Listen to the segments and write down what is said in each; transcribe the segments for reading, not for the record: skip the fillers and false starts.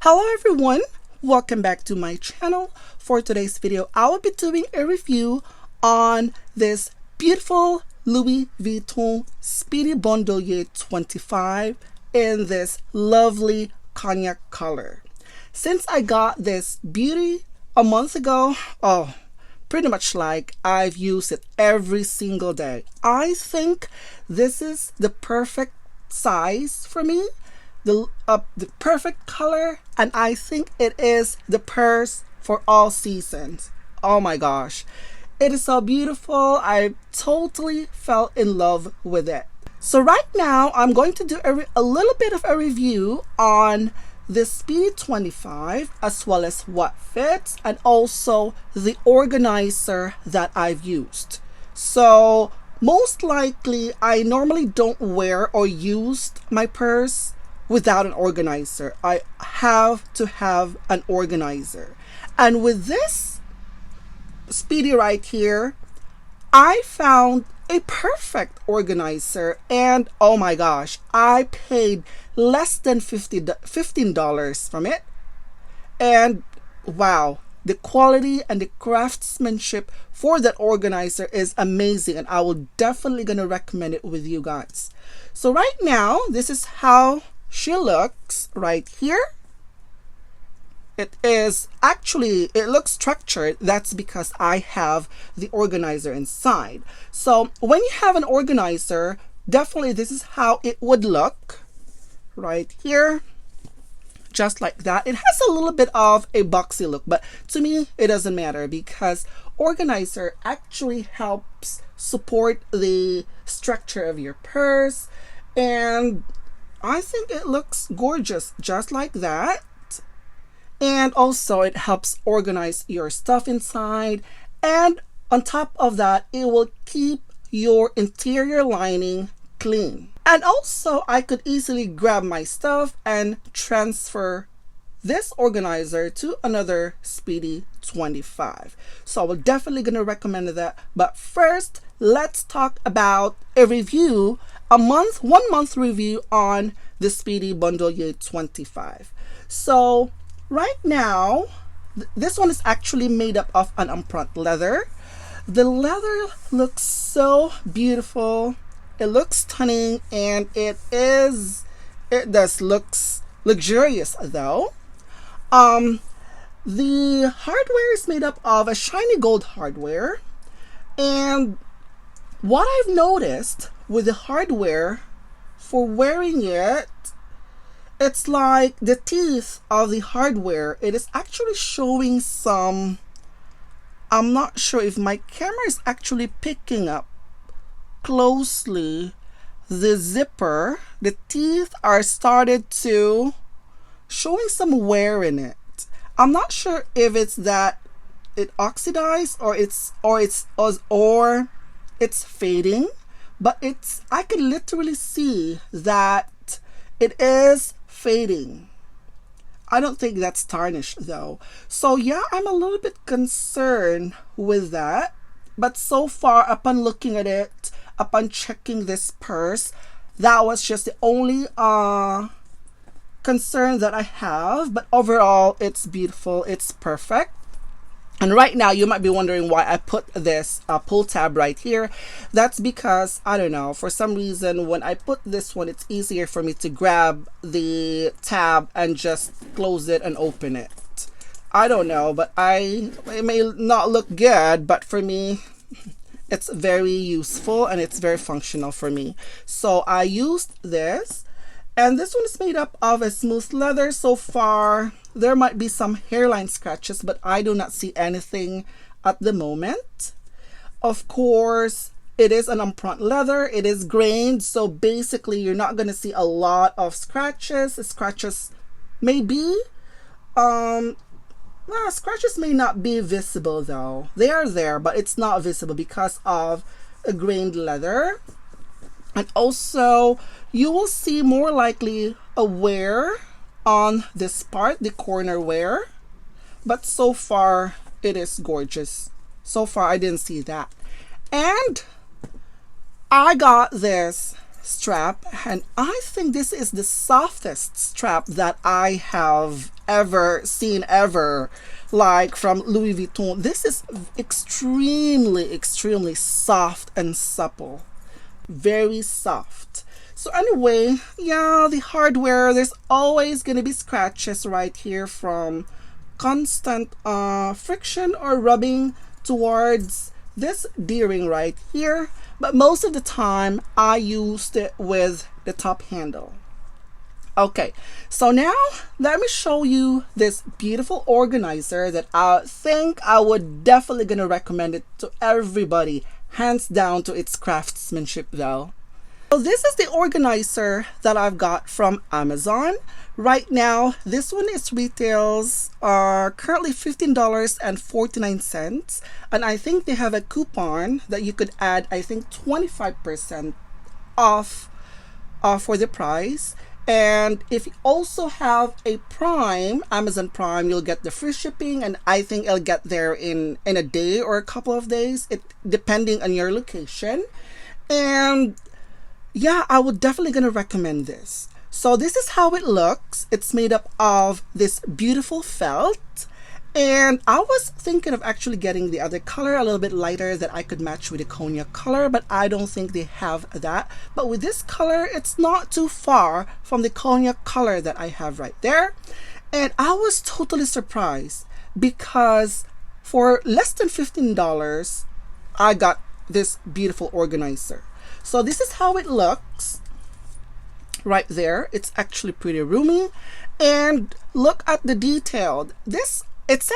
Hello everyone, welcome back to my channel. For today's video, I will be doing a review on this beautiful Louis Vuitton Speedy Bandouliere 25 in this lovely cognac color. Since I got this beauty a month ago, pretty much like I've used it every single day. I think this is the perfect size for me, the perfect color, and I think it is the purse for all seasons. Oh my gosh, it is so beautiful. I totally fell in love with it. So right now I'm going to do a little bit of a review on the Speedy 25, as well as what fits and also the organizer that I've used. So most likely I normally don't wear or use my purse without an organizer. I have to have an organizer, and with this Speedy right here, I found a perfect organizer, and oh my gosh, I paid less than $15 from it. And wow, the quality and the craftsmanship for that organizer is amazing, and I will definitely gonna recommend it with you guys. So right now, this is how she looks right here. It looks structured. That's because I have the organizer inside. So when you have an organizer, definitely this is how it would look right here, just like that. It has a little bit of a boxy look, but to me it doesn't matter because organizer actually helps support the structure of your purse, and I think it looks gorgeous just like that. And also it helps organize your stuff inside, and on top of that, it will keep your interior lining clean. And also I could easily grab my stuff and transfer this organizer to another Speedy 25. So I will definitely gonna recommend that. But first, let's talk about a review, one month review on the Speedy Bandouliere 25. So right now, this one is actually made up of an empreinte leather. The leather looks so beautiful. It looks stunning, and it does looks luxurious though. The hardware is made up of a shiny gold hardware, and what I've noticed with the hardware for wearing it, it's like the teeth of the hardware, it is actually showing some, I'm not sure if my camera is actually picking up closely, the zipper, the teeth are started to showing some wear in it. I'm not sure if it's that it oxidized or it's fading, but I can literally see that it is fading. I don't think that's tarnished though. So yeah, I'm a little bit concerned with that. But so far, upon looking at it, upon checking this purse, that was just the only concern that I have. But overall, it's beautiful. It's perfect. And right now, you might be wondering why I put this pull tab right here. That's because, I don't know, for some reason, when I put this one, it's easier for me to grab the tab and just close it and open it. I don't know, but it may not look good, but for me, it's very useful and it's very functional for me. So I used this, and this one is made up of a smooth leather. So far, there might be some hairline scratches, but I do not see anything at the moment. Of course, it is an empreinte leather. It is grained, so basically you're not going to see a lot of scratches. Scratches may be, scratches may not be visible though. They are there, but it's not visible because of a grained leather. And also, you will see more likely a wear on this part, the corner wear. But so far, it is gorgeous. So far, I didn't see that. And I got this strap, and I think this is the softest strap that I have ever seen ever, like from Louis Vuitton. This is extremely soft and supple, very soft. So anyway, yeah, the hardware, there's always gonna be scratches right here from constant friction or rubbing towards this D-ring right here, but most of the time I used it with the top handle. Okay, so now let me show you this beautiful organizer that I think I would definitely gonna recommend it to everybody, hands down to its craftsmanship though. So this is the organizer that I've got from Amazon. Right now, this one is retails currently $15.49, and I think they have a coupon that you could add, I think 25% off for the price. And if you also have a Prime, Amazon Prime, you'll get the free shipping, and I think it'll get there in a day or a couple of days, depending on your location. And yeah, I would definitely gonna recommend this. So this is how it looks. It's made up of this beautiful felt, and I was thinking of actually getting the other color a little bit lighter that I could match with the cognac color, but I don't think they have that. But with this color, it's not too far from the cognac color that I have right there. And I was totally surprised because for less than $15, I got this beautiful organizer. So this is how it looks right there. It's actually pretty roomy, and look at the detail. This is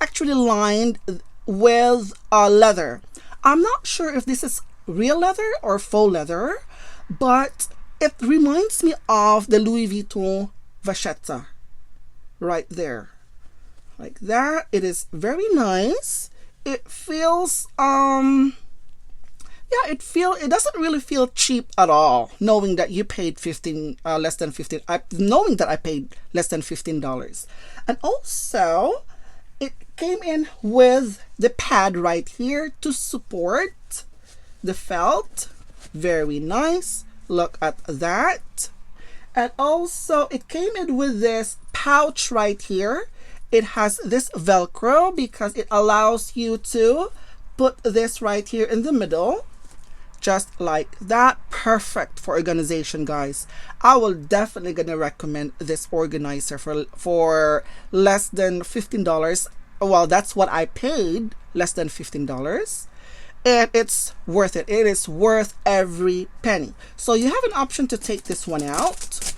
actually lined with leather. I'm not sure if this is real leather or faux leather, but it reminds me of the Louis Vuitton vachetta right there, like that. It is very nice. It feels yeah, it doesn't really feel cheap at all, knowing that you paid less than 15, knowing that I paid less than $15. And also, it came in with the pad right here to support the felt. Very nice. Look at that. And also, it came in with this pouch right here. It has this Velcro because it allows you to put this right here in the middle, just like that. Perfect for organization, guys. I will definitely gonna recommend this organizer for less than $15. Well, that's what I paid, less than $15, and it's worth it. It is worth every penny. So you have an option to take this one out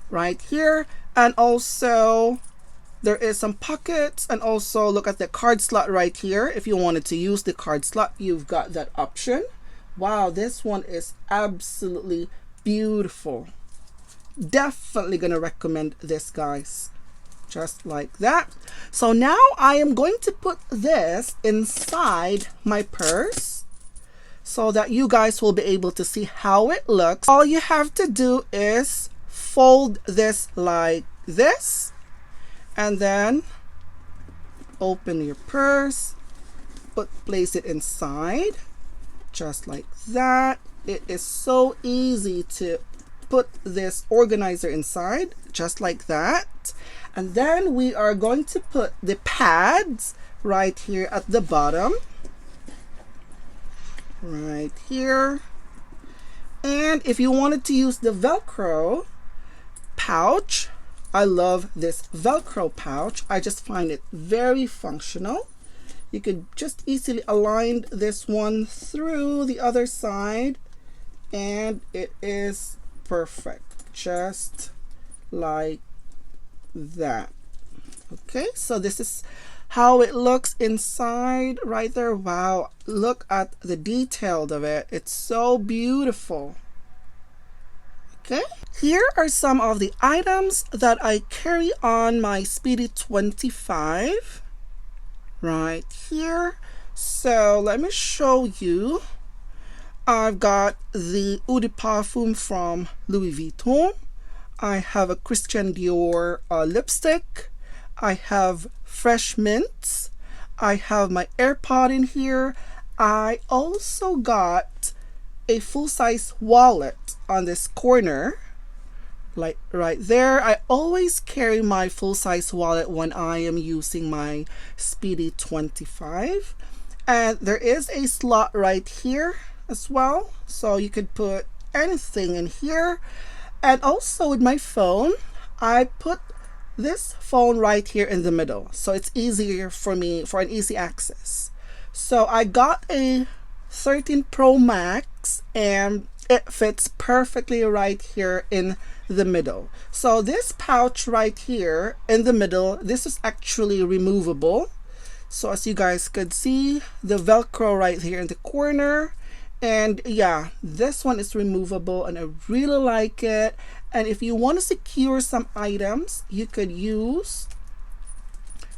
right here, and also there is some pockets, and also look at the card slot right here. If you wanted to use the card slot, you've got that option. Wow, this one is absolutely beautiful. Definitely gonna recommend this, guys. Just like that. So now I am going to put this inside my purse so that you guys will be able to see how it looks. All you have to do is fold this like this, and then open your purse, place it inside just like that. It is so easy to put this organizer inside just like that. And then we are going to put the pads right here at the bottom, right here. And if you wanted to use the Velcro pouch, I love this Velcro pouch. I just find it very functional. You could just easily align this one through the other side, and it is perfect, just like that. Okay, so this is how it looks inside right there. Wow, look at the detail of it. It's so beautiful. Okay, here are some of the items that I carry on my Speedy 25 right here. So let me show you. I've got the Eau de Parfum from Louis Vuitton. I have a Christian Dior lipstick. I have fresh mints. I have my AirPod in here. I also got a full-size wallet on this corner like right there. I always carry my full-size wallet when I am using my Speedy 25, and there is a slot right here as well, so you could put anything in here. And also with my phone, I put this phone right here in the middle, so it's easier for me for an easy access. So I got a 13 Pro Max, and it fits perfectly right here in the middle. So this pouch right here in the middle, this is actually removable. So as you guys could see, the Velcro right here in the corner, and yeah, this one is removable and I really like it. And if you want to secure some items, you could use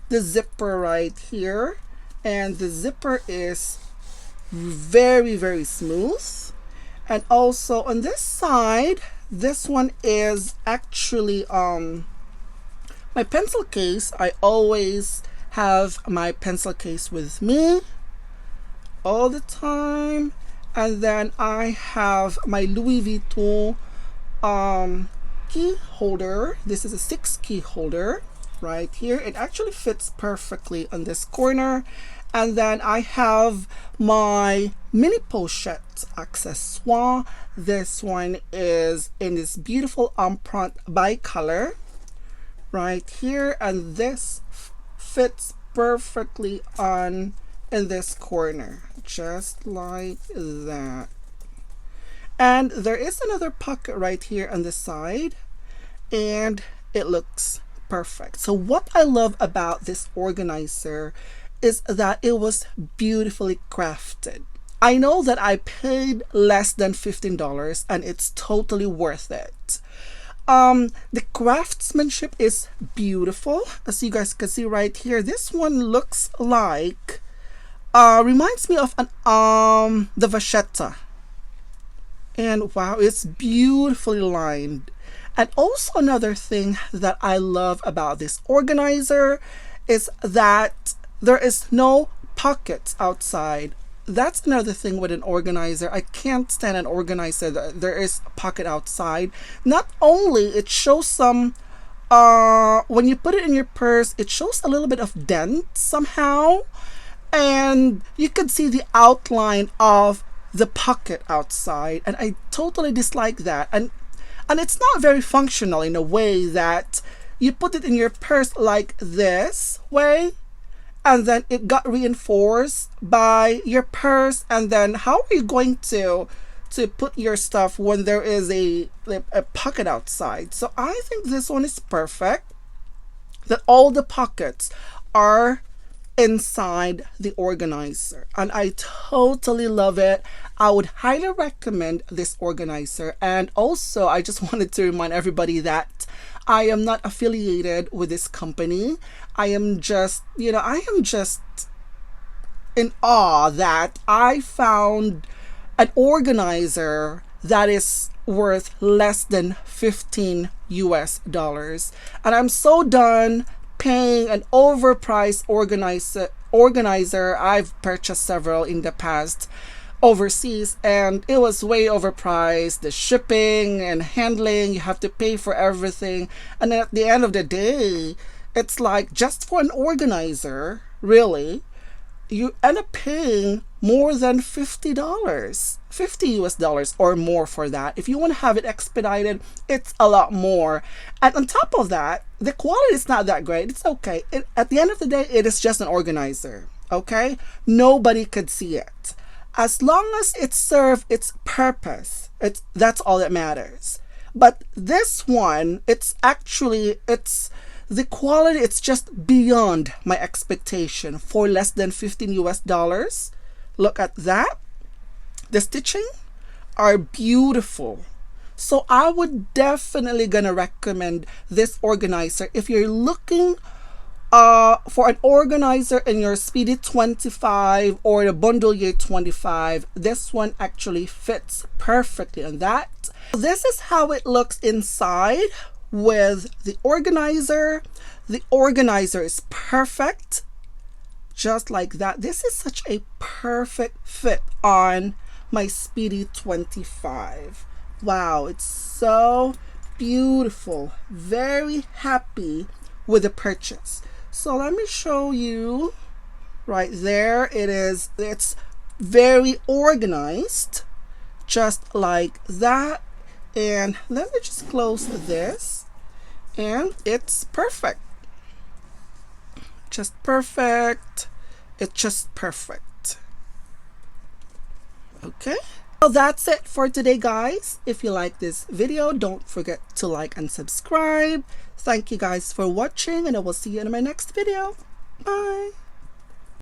the zipper right here, and the zipper is very smooth. And also on this side, this one is actually my pencil case. I always have my pencil case with me all the time. And then I have my Louis Vuitton key holder. This is a 6 key holder right here. It actually fits perfectly on this corner. And then I have my mini pochette accessoire. This one is in this beautiful empreinte bicolor right here, and this fits perfectly on in this corner, just like that. And there is another pocket right here on the side, and it looks perfect. So what I love about this organizer is that it was beautifully crafted. I know that I paid less than $15 and it's totally worth it. The craftsmanship is beautiful, as you guys can see right here. This one looks like reminds me of an the vachetta, and wow, it's beautifully lined. And also another thing that I love about this organizer is that there is no pockets outside. That's another thing with an organizer. I can't stand an organizer that there is a pocket outside. Not only it shows some when you put it in your purse, it shows a little bit of dent somehow, and you can see the outline of the pocket outside, and I totally dislike that. And it's not very functional in a way that you put it in your purse like this way, and then it got reinforced by your purse, and then how are you going to put your stuff when there is a pocket outside? So I think this one is perfect, that all the pockets are inside the organizer, and I totally love it. I would highly recommend this organizer. And also I just wanted to remind everybody that I am not affiliated with this company. I am just in awe that I found an organizer that is worth less than $15 US, and I'm so done paying an overpriced organizer. I've purchased several in the past overseas, and it was way overpriced. The shipping and handling, you have to pay for everything, and then at the end of the day, it's like, just for an organizer, really, you end up paying more than $50 US or more for that. If you want to have it expedited, it's a lot more. And on top of that, the quality is not that great. It's okay. At the end of the day, it is just an organizer. Okay, nobody could see it. As long as it serves its purpose, that's all that matters. But this one, the quality, it's just beyond my expectation for less than $15 US. Look at that. The stitching are beautiful. So I would definitely gonna recommend this organizer if you're looking for an organizer in your Speedy 25 or the Bandouliere 25. This one actually fits perfectly on that. This is how it looks inside with the organizer. The organizer is perfect, just like that. This is such a perfect fit on my Speedy 25. Wow, it's so beautiful. Very happy with the purchase. So let me show you right there. It is, it's very organized, just like that. And let me just close this, and it's perfect. Just perfect. It's just perfect. Okay. So that's it for today, guys. If you like this video, don't forget to like and subscribe. Thank you guys for watching, and I will see you in my next video. Bye.